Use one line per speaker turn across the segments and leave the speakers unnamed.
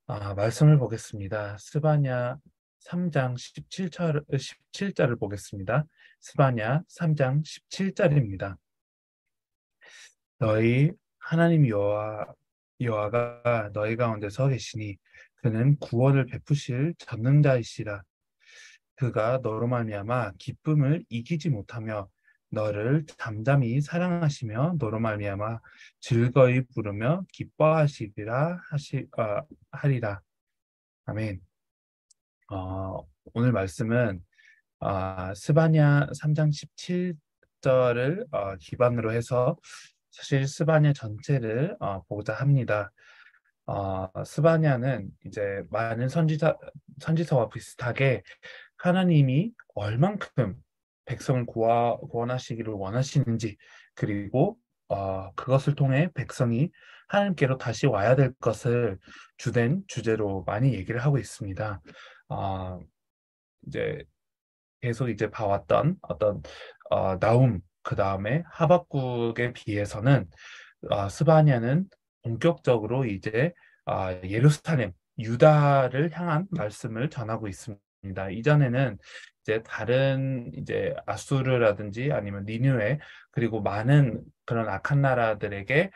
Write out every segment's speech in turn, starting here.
말씀을 보겠습니다. 스바냐 3장 17절을 보겠습니다. 스바냐 3장 17절입니다. 너희 하나님 여호와가 너희 가운데 서 계시니 그는 구원을 베푸실 전능자이시라. 그가 너로 말미암아 기쁨을 이기지 못하며 너를 잠잠히 사랑하시며 너로 말미암아 즐거이 부르며 기뻐하시리라 하리라. 아멘. 오늘 말씀은 스바냐 3장 17절을 기반으로 해서 사실 스바냐 전체를 보고자 합니다. 스바냐는 이제 많은 선지서와 비슷하게 하나님이 얼만큼 백성을 구원하시기를 원하시는지, 그리고 그것을 통해 백성이 하나님께로 다시 와야 될 것을 주된 주제로 많이 얘기를 하고 있습니다. 어, 이제 계속 이제 봐왔던 어떤 나훔, 그 다음에 하박국에 비해서는 스바냐는 본격적으로 이제 예루살렘, 유다를 향한 말씀을 전하고 있습니다. 이전에는 이제 다른 이제 아수르라든지 아니면 니느웨, 그리고 많은 그런 악한 나라들에게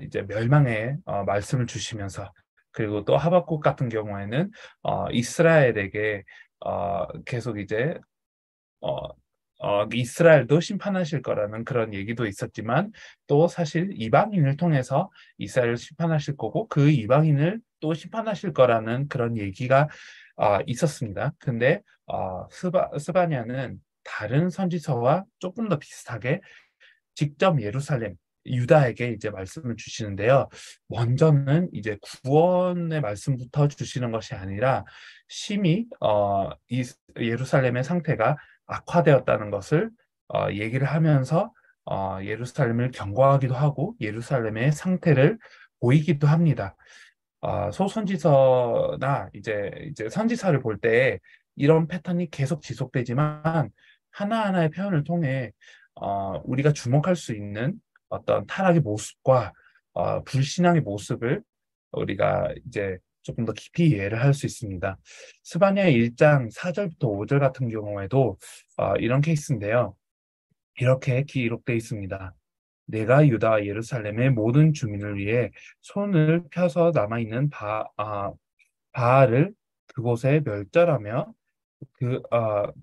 이제 멸망의 말씀을 주시면서, 그리고 또 하박국 같은 경우에는 이스라엘에게 계속 이제 어, 이스라엘도 심판하실 거라는 그런 얘기도 있었지만, 또 사실 이방인을 통해서 이스라엘을 심판하실 거고 그 이방인을 또 심판하실 거라는 그런 얘기가 있었습니다. 근데 스바냐는 다른 선지서와 조금 더 비슷하게 직접 예루살렘, 유다에게 이제 말씀을 주시는데요. 먼저는 이제 구원의 말씀부터 주시는 것이 아니라 심히 예루살렘의 상태가 악화되었다는 것을 얘기를 하면서 예루살렘을 경고하기도 하고 예루살렘의 상태를 보이기도 합니다. 소선지서나 이제 선지서를 볼 때 이런 패턴이 계속 지속되지만, 하나하나의 표현을 통해 우리가 주목할 수 있는 어떤 타락의 모습과 불신앙의 모습을 우리가 이제 조금 더 깊이 이해를 할 수 있습니다. 스바냐 1장 4절부터 5절 같은 경우에도 이런 케이스인데요. 이렇게 기록되어 있습니다. 내가 유다 예루살렘의 모든 주민을 위해 손을 펴서 남아있는 바알을 그곳에 멸절하며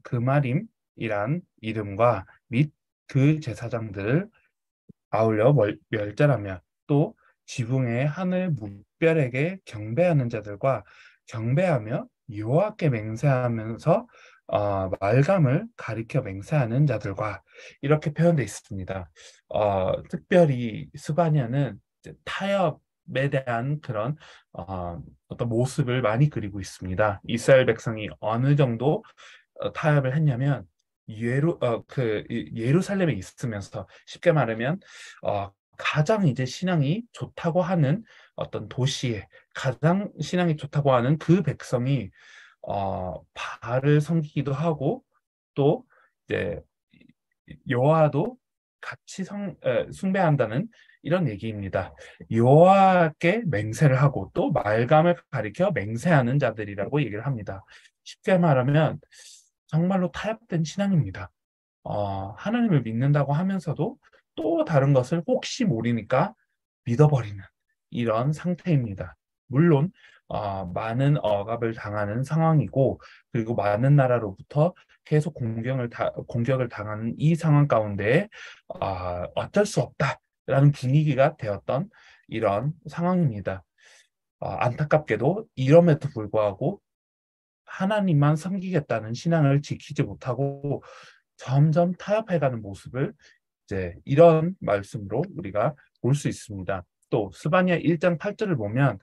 그마림이란 이름과 및 그 제사장들을 아울러 멸절하며, 또 지붕의 하늘 무별에게 경배하는 자들과 경배하며 여호와께 맹세하면서 말감을 가리켜 맹세하는 자들과, 이렇게 표현되어 있습니다. 특별히 스바냐는 이제 타협에 대한 그런 어떤 모습을 많이 그리고 있습니다. 이스라엘 백성이 어느 정도 타협을 했냐면, 예루살렘에 있으면서, 쉽게 말하면 가장 이제 신앙이 좋다고 하는 어떤 도시에, 가장 신앙이 좋다고 하는 그 백성이 바알을 섬기기도 하고, 또 이제 여호와도 같이 숭배한다는 이런 얘기입니다. 여호와께 맹세를 하고 또 말감을 가리켜 맹세하는 자들이라고 얘기를 합니다. 쉽게 말하면 정말로 타협된 신앙입니다. 하나님을 믿는다고 하면서도 또 다른 것을 혹시 모르니까 믿어버리는 이런 상태입니다. 물론 많은 억압을 당하는 상황이고, 그리고 많은 나라로부터 계속 공격을 당하는 이 상황 가운데 어쩔 수 없다라는 분위기가 되었던 이런 상황입니다. 안타깝게도 이럼에도 불구하고 하나님만 섬기겠다는 신앙을 지키지 못하고 점점 타협해가는 모습을 이제 이런 말씀으로 우리가 볼 수 있습니다. 또 스바냐 1장 8절을 보면,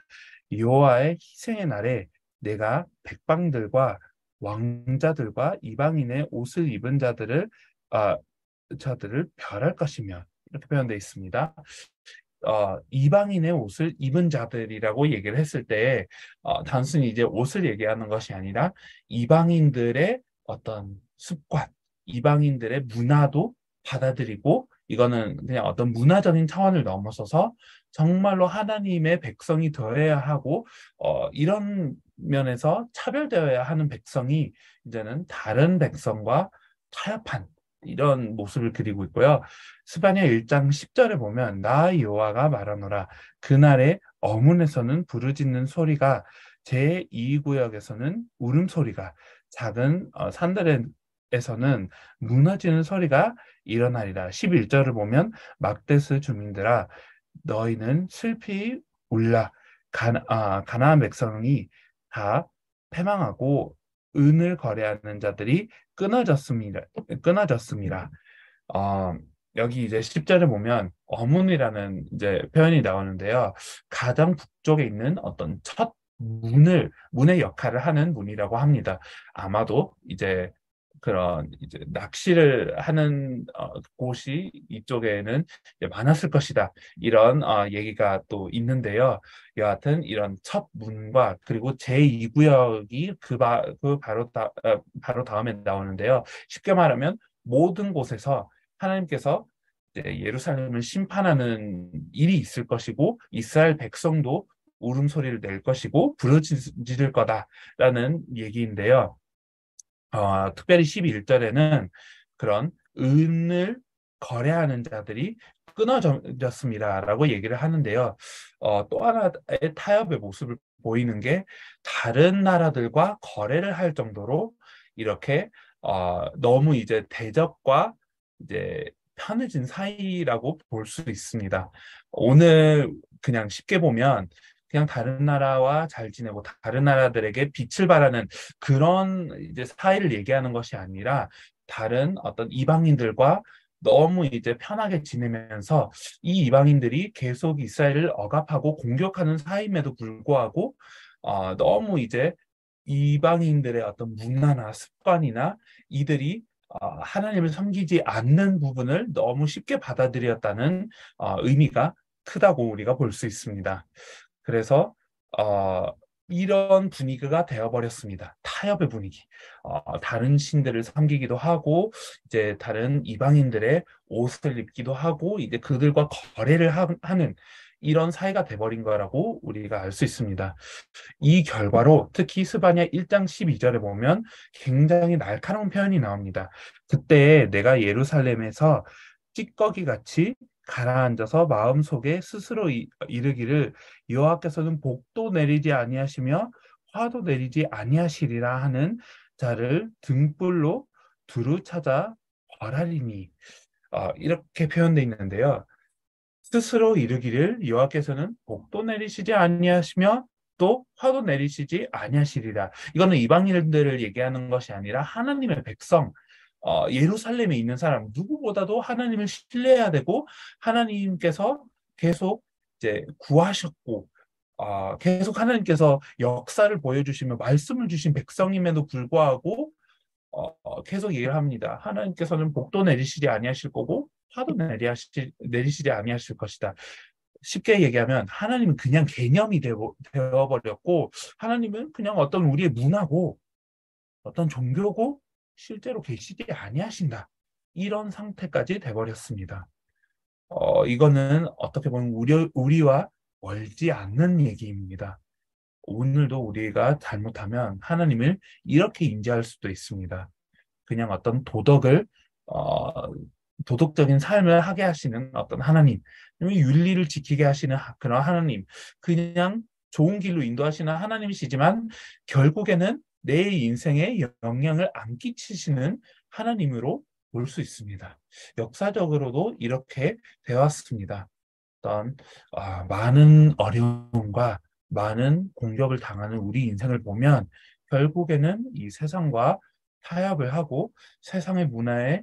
여호와의 희생의 날에 내가 백방들과 왕자들과 이방인의 옷을 입은 자들을 멸할 것이며, 이렇게 표현되어 있습니다. 이방인의 옷을 입은 자들이라고 얘기를 했을 때 단순히 이제 옷을 얘기하는 것이 아니라 이방인들의 어떤 습관, 이방인들의 문화도 받아들이고, 이거는 그냥 어떤 문화적인 차원을 넘어서서 정말로 하나님의 백성이 되어야 하고 이런 면에서 차별되어야 하는 백성이 이제는 다른 백성과 타협한 이런 모습을 그리고 있고요. 스바냐 1장 10절에 보면 나 여호와가 말하노라 그날에 어문에서는 부르짖는 소리가 제2구역에서는 울음소리가 작은 산들에서는 무너지는 소리가 일어나리라. 11절을 보면 막데스 주민들아 너희는 슬피 울라 가나안 백성이 다 패망하고 은을 거래하는 자들이 끊어졌습니다. 어, 여기 이제 10절에 보면 어문이라는 이제 표현이 나오는데요. 가장 북쪽에 있는 어떤 첫 문의 역할을 하는 문이라고 합니다. 아마도 이제 그런 이제 낚시를 하는 곳이 이쪽에는 이제 많았을 것이다. 이런 얘기가 또 있는데요. 여하튼 이런 첫 문과 그리고 제2구역이 바로 다음에 나오는데요. 쉽게 말하면 모든 곳에서 하나님께서 이제 예루살렘을 심판하는 일이 있을 것이고 이스라엘 백성도 울음소리를 낼 것이고 부르짖을 거다라는 얘기인데요. 특별히 11절에는 그런 은을 거래하는 자들이 끊어졌습니다라고 얘기를 하는데요. 또 하나의 타협의 모습을 보이는 게 다른 나라들과 거래를 할 정도로 이렇게 너무 이제 대적과 이제 편해진 사이라고 볼 수 있습니다. 오늘 그냥 쉽게 보면 그냥 다른 나라와 잘 지내고 다른 나라들에게 빛을 발하는 그런 이제 사이를 얘기하는 것이 아니라 다른 어떤 이방인들과 너무 이제 편하게 지내면서 이 이방인들이 계속 이스라엘을 억압하고 공격하는 사이임에도 불구하고 너무 이제 이방인들의 어떤 문화나 습관이나 이들이 하나님을 섬기지 않는 부분을 너무 쉽게 받아들였다는 의미가 크다고 우리가 볼 수 있습니다. 그래서 어, 이런 분위기가 되어버렸습니다. 타협의 분위기. 다른 신들을 섬기기도 하고 이제 다른 이방인들의 옷을 입기도 하고 이제 그들과 거래를 하는 이런 사이가 돼버린 거라고 우리가 알 수 있습니다. 이 결과로 특히 스바냐 1장 12절에 보면 굉장히 날카로운 표현이 나옵니다. 그때 내가 예루살렘에서 찌꺼기 같이 가라앉아서 마음속에 스스로 이르기를 여호와께서는 복도 내리지 아니하시며 화도 내리지 아니하시리라 하는 자를 등불로 두루 찾아 벌하리니 이렇게 표현되어 있는데요. 스스로 이르기를 여호와께서는 복도 내리시지 아니하시며 또 화도 내리시지 아니하시리라. 이거는 이방인들을 얘기하는 것이 아니라 하나님의 백성, 예루살렘에 있는 사람 누구보다도 하나님을 신뢰해야 되고 하나님께서 계속 이제 구하셨고 계속 하나님께서 역사를 보여주시며 말씀을 주신 백성임에도 불구하고 계속 얘기를 합니다. 하나님께서는 복도 내리시지 아니하실 거고 화도 내리시지 아니하실 것이다. 쉽게 얘기하면 하나님은 그냥 개념이 되어버렸고 하나님은 그냥 어떤 우리의 문화고 어떤 종교고 실제로 계시지 아니하신다. 이런 상태까지 돼버렸습니다. 이거는 어떻게 보면 우리와 멀지 않는 얘기입니다. 오늘도 우리가 잘못하면 하나님을 이렇게 인지할 수도 있습니다. 그냥 어떤 어, 도덕적인 삶을 하게 하시는 어떤 하나님, 윤리를 지키게 하시는 그런 하나님, 그냥 좋은 길로 인도하시는 하나님이시지만 결국에는 내 인생에 영향을 안 끼치시는 하나님으로 볼 수 있습니다. 역사적으로도 이렇게 되었습니다. 어떤 많은 어려움과 많은 공격을 당하는 우리 인생을 보면 결국에는 이 세상과 타협을 하고 세상의 문화에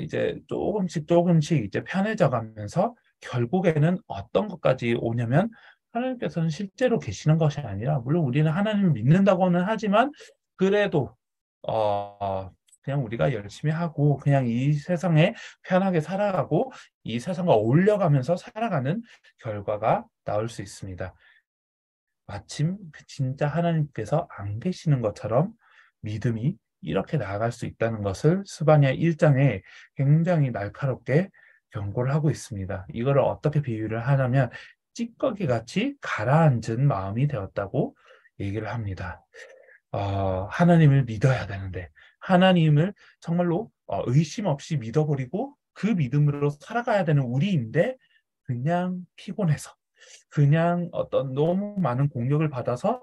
이제 조금씩 이제 편해져 가면서 결국에는 어떤 것까지 오냐면 하나님께서는 실제로 계시는 것이 아니라 물론 우리는 하나님을 믿는다고는 하지만 그래도 그냥 우리가 열심히 하고 그냥 이 세상에 편하게 살아가고 이 세상과 어울려가면서 살아가는 결과가 나올 수 있습니다. 마침 진짜 하나님께서 안 계시는 것처럼 믿음이 이렇게 나아갈 수 있다는 것을 스바냐 1장에 굉장히 날카롭게 경고를 하고 있습니다. 이거를 어떻게 비유를 하냐면 찌꺼기 같이 가라앉은 마음이 되었다고 얘기를 합니다. 하나님을 믿어야 되는데 하나님을 정말로 의심 없이 믿어버리고 그 믿음으로 살아가야 되는 우리인데 그냥 피곤해서 그냥 어떤 너무 많은 공격을 받아서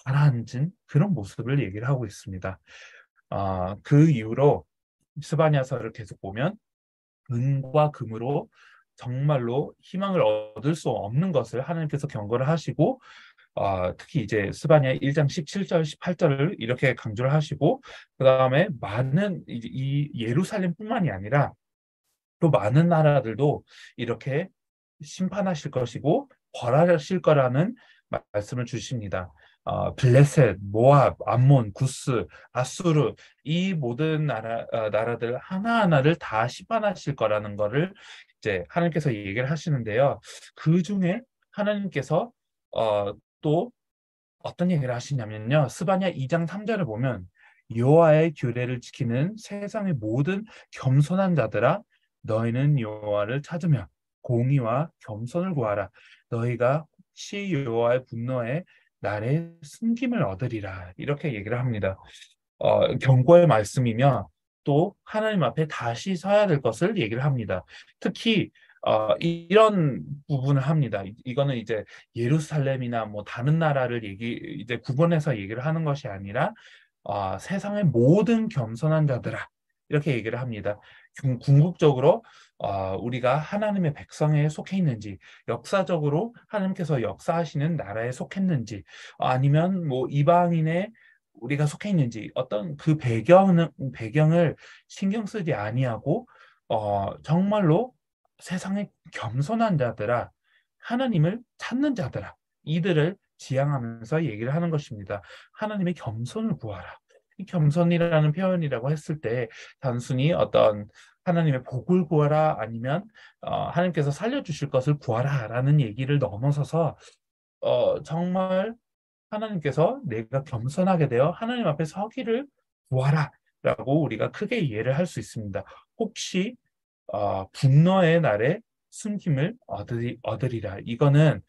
가라앉은 그런 모습을 얘기를 하고 있습니다. 그 이후로 스바냐서를 계속 보면 은과 금으로 정말로 희망을 얻을 수 없는 것을 하나님께서 경고를 하시고 특히 이제 스바냐 1장 17절, 18절을 이렇게 강조를 하시고 그 다음에 많은 이 예루살렘뿐만이 아니라 또 많은 나라들도 이렇게 심판하실 것이고 벌하실 거라는 말씀을 주십니다. 블레셋, 모압, 암몬, 구스, 아수르 이 모든 나라들 하나하나를 다 심판하실 거라는 거를 이제 하나님께서 얘기를 하시는데요. 그 중에 하나님께서 또 어떤 얘기를 하시냐면요. 스바냐 2장 3절을 보면 여호와의 규례를 지키는 세상의 모든 겸손한 자들아 너희는 여호와를 찾으며 공의와 겸손을 구하라. 너희가 혹시 여호와의 분노에 날에 숨김을 얻으리라. 이렇게 얘기를 합니다. 경고의 말씀이며 또 하나님 앞에 다시 서야 될 것을 얘기를 합니다. 특히 이런 부분을 합니다. 이거는 이제 예루살렘이나 뭐 다른 나라를 이제 구분해서 얘기를 하는 것이 아니라 세상의 모든 겸손한 자들아 이렇게 얘기를 합니다. 궁극적으로 우리가 하나님의 백성에 속해 있는지 역사적으로 하나님께서 역사하시는 나라에 속했는지 아니면 뭐 이방인의 우리가 속해 있는지 어떤 그 배경을 신경 쓰지 아니하고 정말로 세상의 겸손한 자들아 하나님을 찾는 자들아 이들을 지향하면서 얘기를 하는 것입니다. 하나님의 겸손을 구하라. 이 겸손이라는 표현이라고 했을 때 단순히 어떤 하나님의 복을 구하라 아니면 하나님께서 살려주실 것을 구하라라는 얘기를 넘어서서 정말 하나님께서 내가 겸손하게 되어 하나님 앞에 서기를 구하라 라고 우리가 크게 이해를 할 수 있습니다. 혹시 분노의 날에 숨김을 얻으리라. 이거는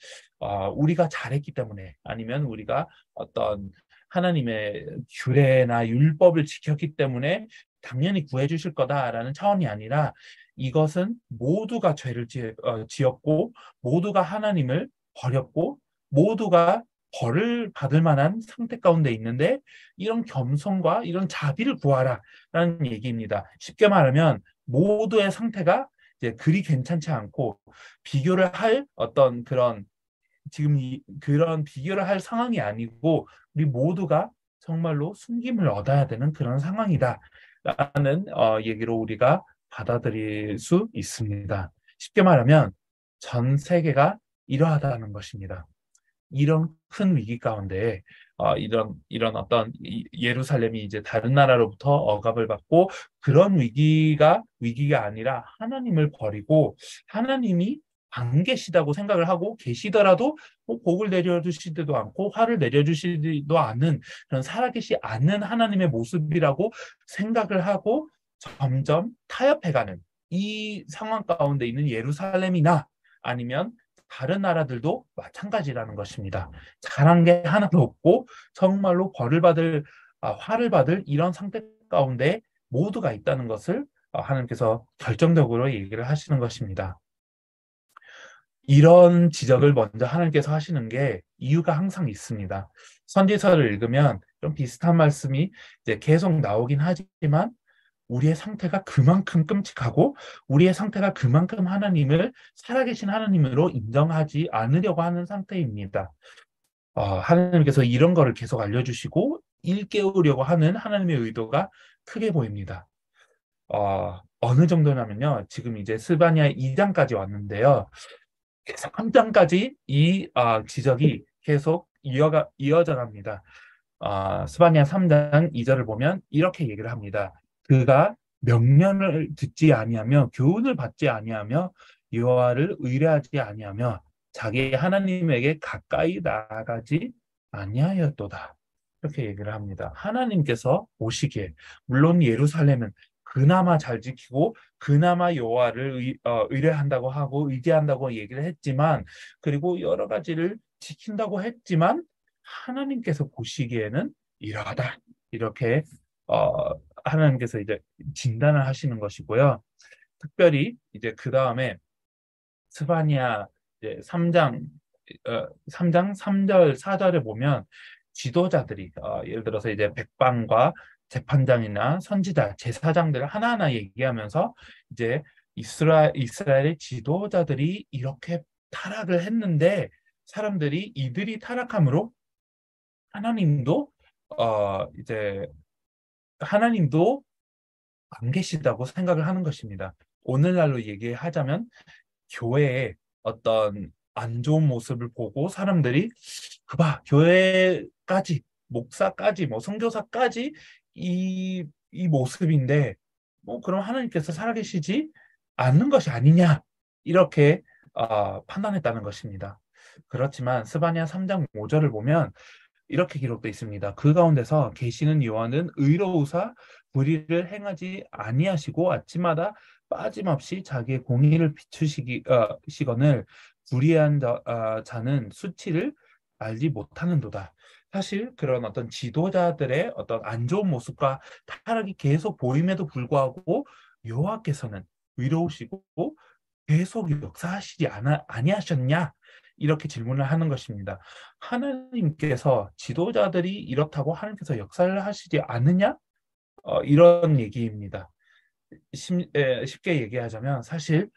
우리가 잘했기 때문에 아니면 우리가 어떤 하나님의 규례나 율법을 지켰기 때문에 당연히 구해 주실 거다라는 차원이 아니라 이것은 모두가 죄를 지었고 모두가 하나님을 버렸고 모두가 벌을 받을 만한 상태 가운데 있는데 이런 겸손과 이런 자비를 구하라라는 얘기입니다. 쉽게 말하면 모두의 상태가 이제 그리 괜찮지 않고 비교를 할 어떤 그런 지금 그런 비교를 할 상황이 아니고 우리 모두가 정말로 숨김을 얻어야 되는 그런 상황이다라는 얘기로 우리가 받아들일 수 있습니다. 쉽게 말하면 전 세계가 이러하다는 것입니다. 이런 큰 위기 가운데 이런 어떤 예루살렘이 이제 다른 나라로부터 억압을 받고 그런 위기가 아니라 하나님을 버리고 하나님이 안 계시다고 생각을 하고 계시더라도 복을 내려주시지도 않고 화를 내려주시지도 않는 그런 살아계시 않는 하나님의 모습이라고 생각을 하고 점점 타협해가는 이 상황 가운데 있는 예루살렘이나 아니면 다른 나라들도 마찬가지라는 것입니다. 잘한 게 하나도 없고 정말로 화를 받을 이런 상태 가운데 모두가 있다는 것을 하나님께서 결정적으로 얘기를 하시는 것입니다. 이런 지적을 먼저 하나님께서 하시는 게 이유가 항상 있습니다. 선지서를 읽으면 좀 비슷한 말씀이 이제 계속 나오긴 하지만 우리의 상태가 그만큼 끔찍하고 우리의 상태가 그만큼 하나님을 살아계신 하나님으로 인정하지 않으려고 하는 상태입니다. 하나님께서 이런 거를 계속 알려주시고 일깨우려고 하는 하나님의 의도가 크게 보입니다. 어느 정도냐면요. 지금 이제 스바냐 2장까지 왔는데요. 3장까지 이 지적이 계속 이어져 갑니다. 스바냐 3장 2절을 보면 이렇게 얘기를 합니다. 그가 명령을 듣지 아니하며 교훈을 받지 아니하며 여호와를 의뢰하지 아니하며 자기 하나님에게 가까이 나아가지 아니하였도다. 이렇게 얘기를 합니다. 하나님께서 보시기에 물론 예루살렘은 그나마 잘 지키고 그나마 여호와를 의뢰한다고 하고 의지한다고 얘기를 했지만, 그리고 여러 가지를 지킨다고 했지만 하나님께서 보시기에는 이러하다, 이렇게 어, 하나님께서 이제 진단을 하시는 것이고요. 특별히 이제 그 다음에 스바냐 이제 3장 3장 3절 4절에 보면 지도자들이 예를 들어서 이제 백방과 재판장이나 선지자, 제사장들을 하나하나 얘기하면서 이제 이스라엘의 지도자들이 이렇게 타락을 했는데 사람들이 이들이 타락함으로 하나님도 이제 하나님도 안 계시다고 생각을 하는 것입니다. 오늘날로 얘기하자면 교회의 어떤 안 좋은 모습을 보고 사람들이 그봐 교회까지 목사까지 뭐 선교사까지 이 모습인데 뭐 그럼 하나님께서 살아계시지 않는 것이 아니냐, 이렇게 판단했다는 것입니다. 그렇지만 스바냐 3장 5절을 보면 이렇게 기록되어 있습니다. 그 가운데서 계시는 여호와는 의로우사 불의를 행하지 아니하시고 아침마다 빠짐없이 자기의 공의를 비추시거늘 불의한 자는 수치를 알지 못하는도다. 사실 그런 어떤 지도자들의 어떤 안 좋은 모습과 타락이 계속 보임에도 불구하고 여호와께서는 의로우시고 계속 역사하시지 아니하셨냐, 이렇게 질문을 하는 것입니다. 하나님께서 지도자들이 이렇다고 하나님께서 역사를 하시지 않느냐? 이런 얘기입니다. 쉽게 얘기하자면 사실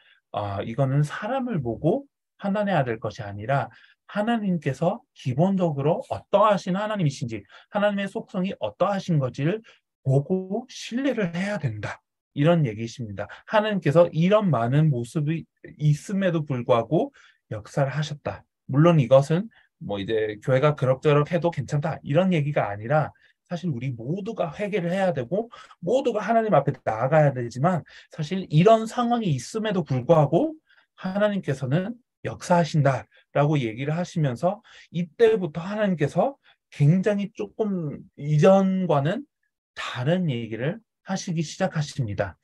이거는 사람을 보고 판단해야 될 것이 아니라 하나님께서 기본적으로 어떠하신 하나님이신지, 하나님의 속성이 어떠하신 것지를 보고 신뢰를 해야 된다, 이런 얘기이십니다. 하나님께서 이런 많은 모습이 있음에도 불구하고 역사를 하셨다. 물론 이것은 뭐 이제 교회가 그럭저럭 해도 괜찮다, 이런 얘기가 아니라 사실 우리 모두가 회개를 해야 되고 모두가 하나님 앞에 나아가야 되지만, 사실 이런 상황이 있음에도 불구하고 하나님께서는 역사하신다라고 얘기를 하시면서 이때부터 하나님께서 굉장히 조금 이전과는 다른 얘기를 하시기 시작하십니다.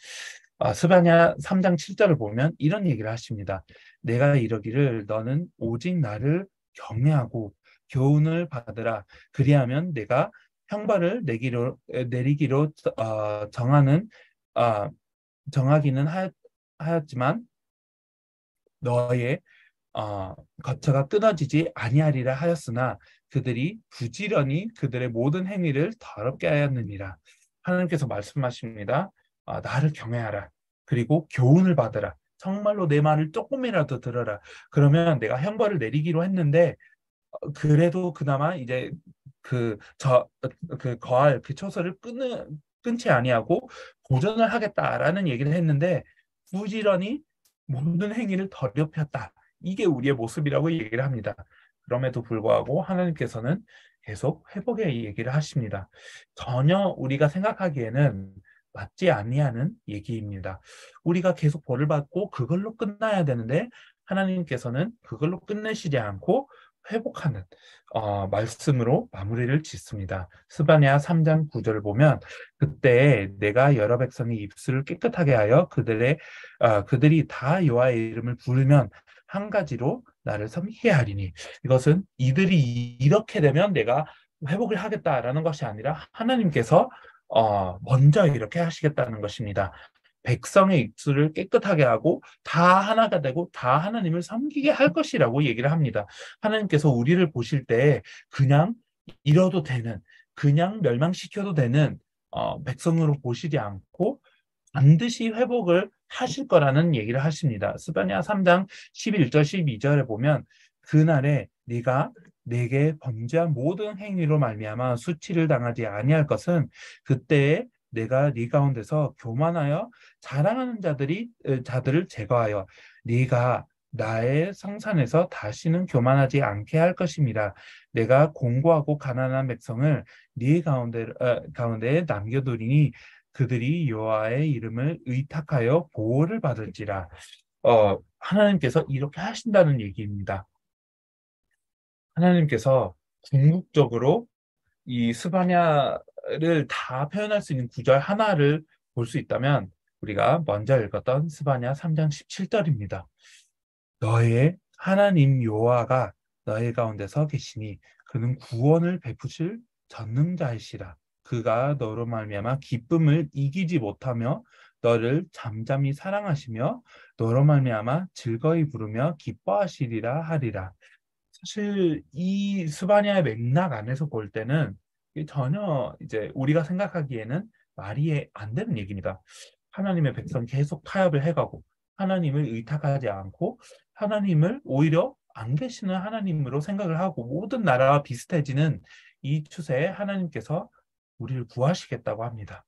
스바냐 3장 7절을 보면 이런 얘기를 하십니다. 내가 이러기를 너는 오직 나를 경외하고 교훈을 받으라. 그리하면 내가 형벌을 내리기로 정하는 정하기는 하였지만 너의 거처가 끊어지지 아니하리라 하였으나 그들이 부지런히 그들의 모든 행위를 더럽게 하였느니라. 하나님께서 말씀하십니다. 나를 경외하라. 그리고 교훈을 받으라. 정말로 내 말을 조금이라도 들어라. 그러면 내가 형벌을 내리기로 했는데 그래도 그나마 이제 그 거할 그 처소를 끊지 아니하고 보존을 하겠다라는 얘기를 했는데 부지런히 모든 행위를 더럽혔다. 이게 우리의 모습이라고 얘기를 합니다. 그럼에도 불구하고 하나님께서는 계속 회복의 얘기를 하십니다. 전혀 우리가 생각하기에는 맞지 아니하는 얘기입니다. 우리가 계속 벌을 받고 그걸로 끝나야 되는데 하나님께서는 그걸로 끝내시지 않고 회복하는 말씀으로 마무리를 짓습니다. 스바냐 3장 9절을 보면 그때 내가 여러 백성의 입술을 깨끗하게 하여 그들이 다 여호와의 이름을 부르면 한 가지로 나를 섬기게 하리니, 이것은 이들이 이렇게 되면 내가 회복을 하겠다라는 것이 아니라 하나님께서 먼저 이렇게 하시겠다는 것입니다. 백성의 입술을 깨끗하게 하고 다 하나가 되고 다 하나님을 섬기게 할 것이라고 얘기를 합니다. 하나님께서 우리를 보실 때 그냥 잃어도 되는, 그냥 멸망시켜도 되는 백성으로 보시지 않고 반드시 회복을 하실 거라는 얘기를 하십니다. 스바냐 3장 11절 12절에 보면 그날에 네가 내게 범죄한 모든 행위로 말미암아 수치를 당하지 아니할 것은 그때에 내가 네 가운데서 교만하여 자랑하는 자들을 제거하여 네가 나의 성산에서 다시는 교만하지 않게 할 것입니다. 내가 공고하고 가난한 백성을 네 가운데에 남겨두리니 그들이 여호와의 이름을 의탁하여 보호를 받을지라. 하나님께서 이렇게 하신다는 얘기입니다. 하나님께서 궁극적으로 이 스바냐를 다 표현할 수 있는 구절 하나를 볼 수 있다면 우리가 먼저 읽었던 스바냐 3장 17절입니다. 너의 하나님 여호와가 너희 가운데서 계시니 그는 구원을 베푸실 전능자이시라. 그가 너로 말미암아 기쁨을 이기지 못하며 너를 잠잠히 사랑하시며 너로 말미암아 즐거이 부르며 기뻐하시리라 하리라. 사실 이 스바냐의 맥락 안에서 볼 때는 이게 전혀 이제 우리가 생각하기에는 말이 안 되는 얘기입니다. 하나님의 백성 계속 타협을 해가고 하나님을 의탁하지 않고 하나님을 오히려 안 계시는 하나님으로 생각을 하고 모든 나라와 비슷해지는 이 추세에 하나님께서 우리를 구하시겠다고 합니다.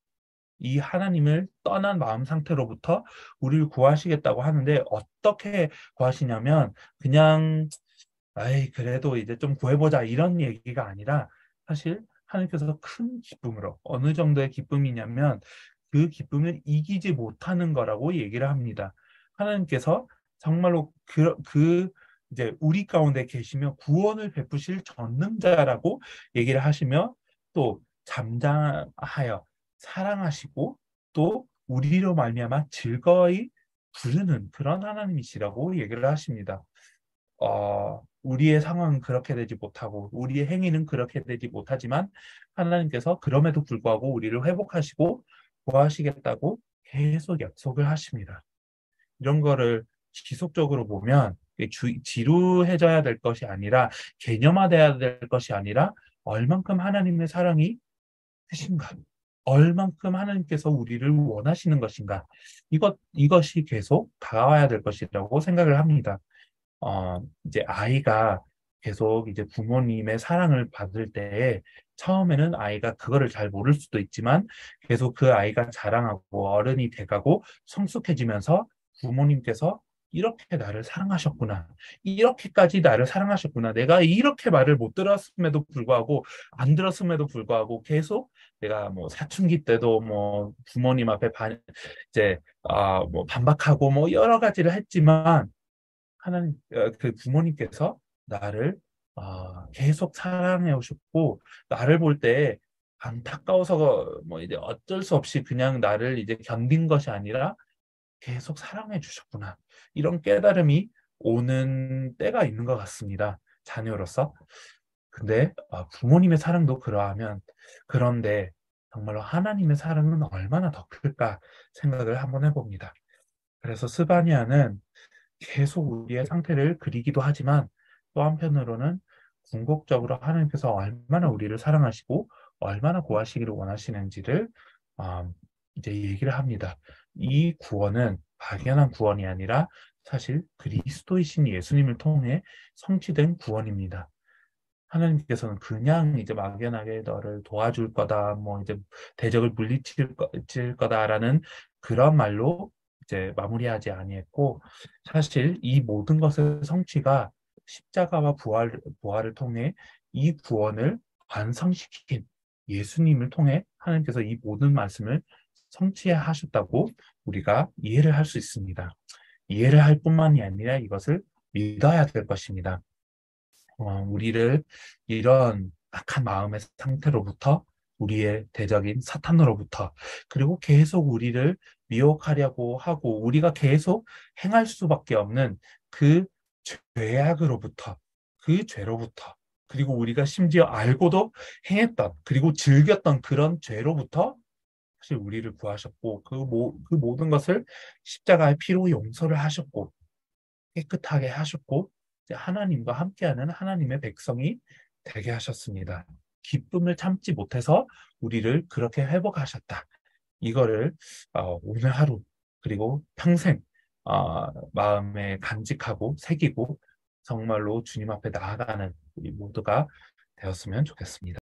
이 하나님을 떠난 마음 상태로부터 우리를 구하시겠다고 하는데 어떻게 구하시냐면 그냥 아이, 그래도 이제 좀 구해보자 이런 얘기가 아니라 사실 하나님께서 큰 기쁨으로 어느 정도의 기쁨이냐면 그 기쁨을 이기지 못하는 거라고 얘기를 합니다. 하나님께서 정말로 이제 우리 가운데 계시며 구원을 베푸실 전능자라고 얘기를 하시며 또 잠잠하여 사랑하시고 또 우리로 말미암아 즐거이 부르는 그런 하나님이시라고 얘기를 하십니다. 우리의 상황은 그렇게 되지 못하고 우리의 행위는 그렇게 되지 못하지만 하나님께서 그럼에도 불구하고 우리를 회복하시고 구하시겠다고 계속 약속을 하십니다. 이런 거를 지속적으로 보면 지루해져야 될 것이 아니라 개념화돼야 될 것이 아니라 얼만큼 하나님의 사랑이 크신가, 얼만큼 하나님께서 우리를 원하시는 것인가, 이것이 계속 다가와야 될 것이라고 생각을 합니다. 이제 아이가 계속 이제 부모님의 사랑을 받을 때 처음에는 아이가 그거를 잘 모를 수도 있지만 계속 그 아이가 자라가고 어른이 돼가고 성숙해지면서 부모님께서 이렇게 나를 사랑하셨구나. 이렇게까지 나를 사랑하셨구나. 내가 이렇게 말을 못 들었음에도 불구하고 안 들었음에도 불구하고 계속 내가 뭐 사춘기 때도 뭐 부모님 앞에 이제 뭐 반박하고 뭐 여러 가지를 했지만 하나님, 그 부모님께서 나를 계속 사랑해 오셨고, 나를 볼 때 안타까워서 뭐 이제 어쩔 수 없이 그냥 나를 이제 견딘 것이 아니라 계속 사랑해 주셨구나. 이런 깨달음이 오는 때가 있는 것 같습니다. 자녀로서. 근데 부모님의 사랑도 그러하면, 그런데 정말로 하나님의 사랑은 얼마나 더 클까 생각을 한번 해봅니다. 그래서 스바니아는 계속 우리의 상태를 그리기도 하지만 또 한편으로는 궁극적으로 하나님께서 얼마나 우리를 사랑하시고 얼마나 구하시기를 원하시는지를 음, 이제 얘기를 합니다. 이 구원은 막연한 구원이 아니라 사실 그리스도이신 예수님을 통해 성취된 구원입니다. 하나님께서는 그냥 이제 막연하게 너를 도와줄 거다, 뭐 이제 대적을 물리칠 거다라는 그런 말로 이제 마무리하지 아니했고, 사실 이 모든 것의 성취가 십자가와 부활을 통해 이 구원을 완성시킨 예수님을 통해 하나님께서 이 모든 말씀을 성취하셨다고 우리가 이해를 할 수 있습니다. 이해를 할 뿐만이 아니라 이것을 믿어야 될 것입니다. 우리를 이런 악한 마음의 상태로부터 우리의 대적인 사탄으로부터 그리고 계속 우리를 미혹하려고 하고 우리가 계속 행할 수밖에 없는 그 죄악으로부터 그 죄로부터 그리고 우리가 심지어 알고도 행했던 그리고 즐겼던 그런 죄로부터 사실 우리를 구하셨고 그 모든 것을 십자가의 피로 용서를 하셨고 깨끗하게 하셨고 이제 하나님과 함께하는 하나님의 백성이 되게 하셨습니다. 기쁨을 참지 못해서 우리를 그렇게 회복하셨다. 이거를 오늘 하루 그리고 평생 마음에 간직하고 새기고 정말로 주님 앞에 나아가는 우리 모두가 되었으면 좋겠습니다.